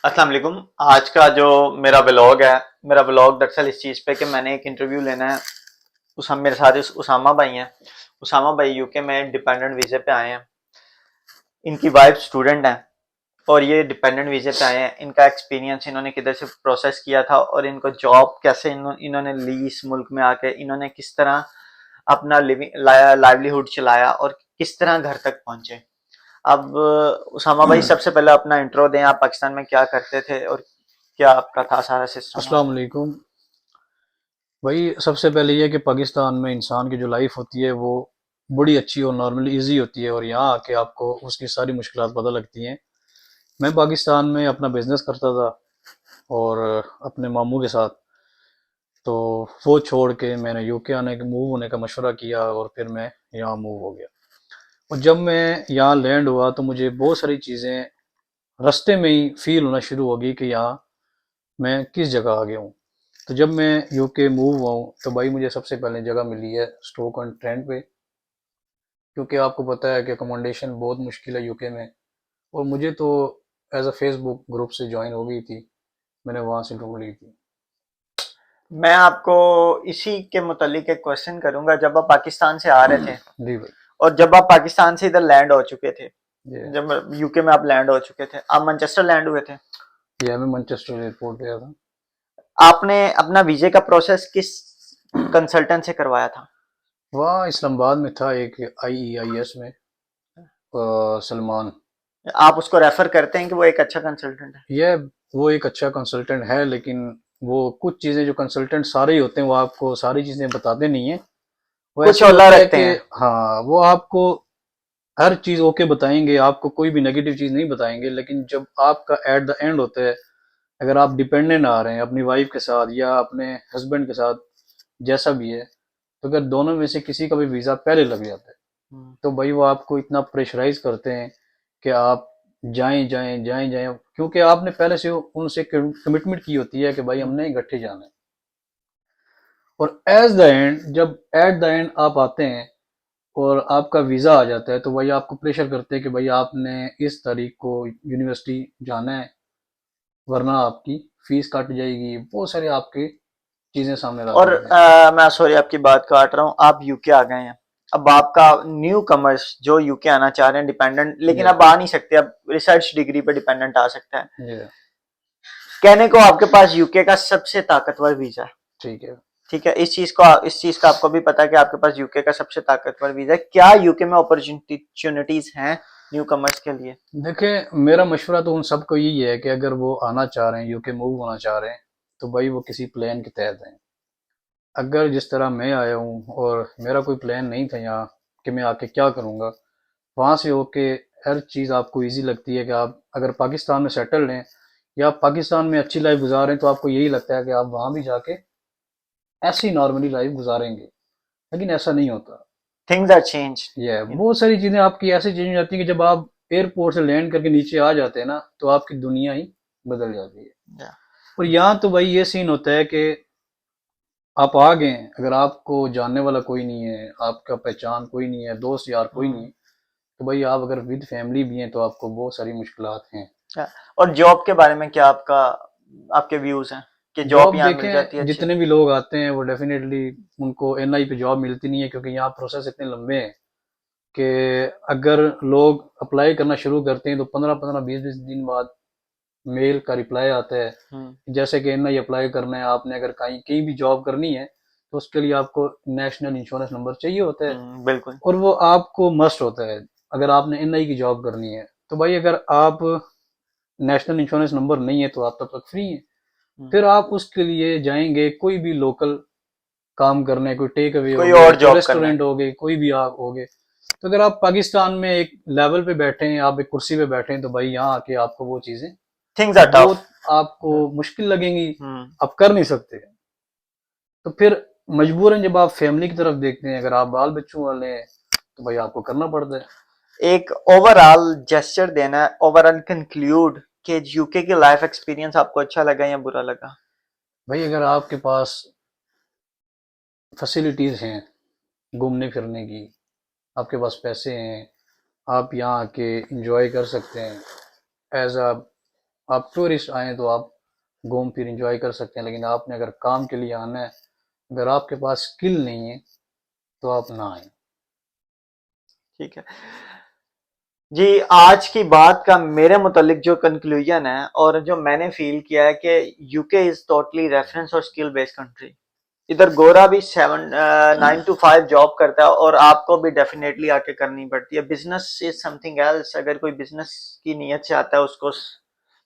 अस्सलाम वालेकुम। आज का जो मेरा व्लॉग है, मेरा व्लॉग दरअसल इस चीज़ पे कि मैंने एक इंटरव्यू लेना है। मेरे साथ उसामा भाई हैं। उसामा भाई यूके में डिपेंडेंट वीज़े पे आए हैं। इनकी वाइफ स्टूडेंट हैं और ये डिपेंडेंट वीज़े पे आए हैं। इनका एक्सपीरियंस इन्होंने किधर से प्रोसेस किया था और इनको जॉब कैसे इन्होंने ली इस मुल्क में आके, इन्होंने किस तरह अपना लिविंग लाइवलीहुड चलाया और किस तरह घर तक पहुंचे। अब उसामा भाई सबसे पहले अपना इंट्रो दें, आप पाकिस्तान में क्या करते थे और क्या आपका था सारा सिस्टम वहाँ अस्सलाम पे। वालेकुम। भाई सबसे पहले ये कि पाकिस्तान में इंसान की जो लाइफ होती है वो बड़ी अच्छी और नॉर्मली इजी होती है और यहाँ आके आपको उसकी सारी मुश्किलात पता लगती हैं। मैं पाकिस्तान में अपना बिजनेस करता था और अपने मामू के साथ, तो वो छोड़ के मैंने यूके आने के मूव होने का मशवरा किया और फिर मैं यहाँ मूव हो गया। और जब मैं यहाँ लैंड हुआ तो मुझे बहुत सारी चीज़ें रास्ते में ही फील होना शुरू हो गई कि यहाँ मैं किस जगह आ गया हूँ। तो जब मैं यूके मूव हुआ हूँ तो भाई मुझे सबसे पहले जगह मिली है स्टोक ऑन ट्रेंट पे, क्योंकि आपको पता है कि अकोमोडेशन बहुत मुश्किल है यूके में। और मुझे तो एज अ फेसबुक ग्रुप से ज्वाइन हो गई थी, मैंने वहाँ से ढूंढ ली थी। मैं आपको इसी के मुतालिक एक क्वेश्चन करूंगा। जब आप पाकिस्तान से आ रहे थे जी भाई। और जब आप पाकिस्तान से इधर लैंड हो चुके थे, ये जब यूके में आप लैंड हो चुके थे, आप मैनचेस्टर लैंड हुए थे। ये मैं मैनचेस्टर एयरपोर्ट गया था। आपने अपना वीजे का प्रोसेस किस कंसल्टेंट से करवाया था। वहाँ इस्लामाबाद में था एक IEIS में, सलमान। आप उसको रेफर करते हैं कि वो एक अच्छा कंसल्टेंट है। यह वो एक अच्छा कंसल्टेंट है, लेकिन वो कुछ चीज़ें जो कंसल्टेंट सारे ही होते हैं वो आपको सारी चीज़ें बताते नहीं है। वो कुछ ऐसे ही औला होता है रखते कि हैं। हाँ, वो आपको हर चीज़ ओके बताएंगे, आपको कोई भी नेगेटिव चीज़ नहीं बताएंगे, लेकिन जब आपका एट द एंड होता है, अगर आप डिपेंडेंट आ रहे हैं अपनी वाइफ के साथ या अपने हस्बैंड के साथ, जैसा भी है, तो अगर दोनों में से किसी का भी वीज़ा पहले लग जाता है हम्म। तो भाई वो आपको इतना प्रेशराइज करते हैं कि आप जाएं जाएं जाएं जाएं, क्योंकि आपने पहले से उनसे कमिटमेंट की होती है कि भाई हमने इकट्ठे जाना है। और एज द एंड, जब एट द एंड आप आते हैं और आपका वीज़ा आ जाता है, तो भाई आपको प्रेशर करते हैं कि भाई आपने इस तारीख को यूनिवर्सिटी जाना है, वरना आपकी फीस काट जाएगी, बहुत सारे आपके चीज़ें सामने रख और देते हैं। मैं सॉरी आपकी बात काट रहा हूँ, आप यूके आ गए हैं। अब आपका न्यू कमर्स जो यूके आना चाह रहे हैं डिपेंडेंट, लेकिन ये अब आ नहीं सकते, अब रिसर्च डिग्री पे डिपेंडेंट आ सकता है। ये कहने को आपके पास यूके का सबसे ताकतवर वीजा है। ठीक है। ठीक है, इस चीज का आपको भी पता है कि आपके पास यूके का सबसे ताकतवर वीजा है। क्या यूके में अपॉर्चुनिटीज हैं न्यू कमर्स के लिए। देखें, मेरा मशवरा तो उन सबको यही है कि अगर वो आना चाह रहे हैं, यूके मूव होना चाह रहे हैं, तो भाई वो किसी प्लान के तहत हैं। अगर जिस तरह मैं आया हूँ और मेरा कोई प्लान नहीं था यहाँ कि मैं आके क्या करूँगा, वहाँ से होके हर चीज़ आपको इजी लगती है कि आप अगर पाकिस्तान में सेटल्ड हैं या आप पाकिस्तान में अच्छी लाइफ गुजार रहे हैं, तो आपको यही लगता है कि आप वहाँ भी जाके ऐसी नॉर्मली लाइफ गुजारेंगे, लेकिन ऐसा नहीं होता। Things are change. ये बहुत सारी चीज़ें आपकी ऐसे चेंज हो जाती हैं कि जब आप एयरपोर्ट से लैंड करके नीचे आ जाते हैं ना, तो आपकी दुनिया ही बदल जाती है। और यहाँ तो भाई ये सीन होता है कि आप आ गए हैं, अगर आपको जानने वाला कोई नहीं है, आपका पहचान कोई नहीं है, दोस्त यार कोई नहीं है, तो भाई आप अगर विद फैमिली भी हैं तो आपको बहुत सारी मुश्किलात हैं। और जॉब के बारे में क्या आपका आपके व्यूज हैं कि जॉब जॉब यहाँ मिल जाती है देखें, अच्छी। जितने भी लोग आते हैं वो डेफिनेटली उनको NI पे जॉब मिलती नहीं है, क्योंकि यहाँ प्रोसेस इतने लंबे हैं कि अगर लोग अप्लाई करना शुरू करते हैं तो 15-15 20-20 दिन बाद मेल का रिप्लाई आता है। हम्म। जैसे कि NI अप्लाई करना है आपने, अगर कहीं कहीं भी जॉब करनी है, तो उसके लिए आपको नेशनल इंश्योरेंस नंबर चाहिए होता है, बिल्कुल। और वो आपको मस्ट होता है अगर आपने NI की जॉब करनी है। तो भाई अगर आप नेशनल इंश्योरेंस नंबर नहीं है तो आप तब तक फ्री हैं। हम्म। फिर आप उसके लिए जाएंगे कोई भी लोकल काम करने, कोई टेक अवे हो कोई गए, और कोई जॉब करना है। रेस्टोरेंट हो गए, कोई भी आप हो गए। तो अगर आप पाकिस्तान में एक लेवल पे बैठे हैं, आप एक कुर्सी पे बैठे हैं, तो भाई यहाँ आके आपको वो चीज़ें थिंग्स आर टफ। बहुत आपको मुश्किल लगेंगी, हम्म। आप कर नहीं सकते। तो फिर मजबूरन जब आप फैमिली की तरफ देखते हैं, अगर आप बाल बच्चों वाले हैं, तो भाई आपको करना पड़ता है। एक ओवरऑल जेस्चर देना है, ओवरऑल कंक्लूड कि यूके की लाइफ एक्सपीरियंस आपको अच्छा लगा या बुरा लगा। भाई अगर आपके पास फैसिलिटीज़ हैं घूमने फिरने की, आपके पास पैसे हैं, आप यहाँ आके इंजॉय कर सकते हैं, एज अ आप टूरिस्ट आए तो आप घूम फिर इंजॉय कर सकते हैं, लेकिन आपने अगर काम के लिए आना है, अगर आपके पास स्किल नहीं है तो आप ना आए। ठीक है जी। आज की बात का मेरे मुतालिक जो कंक्लूजन है और जो मैंने फील किया है कि यूके इज टोटली रेफरेंस और स्किल बेस्ड कंट्री। इधर गोरा भी 9 to 5 जॉब करता है और आपको भी डेफिनेटली आके करनी पड़ती है। Business is something else. अगर कोई बिजनेस की नीयत से आता है उसको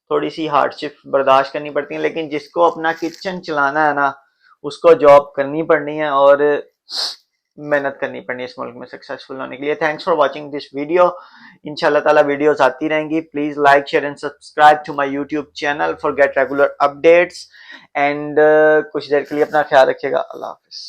थोड़ी सी हार्डशिप बर्दाश्त करनी पड़ती है, लेकिन जिसको अपना किचन चलाना है ना, उसको जॉब करनी पड़नी है और मेहनत करनी पड़नी है इस मुल्क में सक्सेसफुल होने के लिए। Thanks for watching this video. इंशाल्लाह ताला वीडियोस आती रहेंगी। Please like share and subscribe to my YouTube channel for get regular updates and कुछ देर के लिए अपना ख्याल रखिएगा। अल्लाह हाफिज।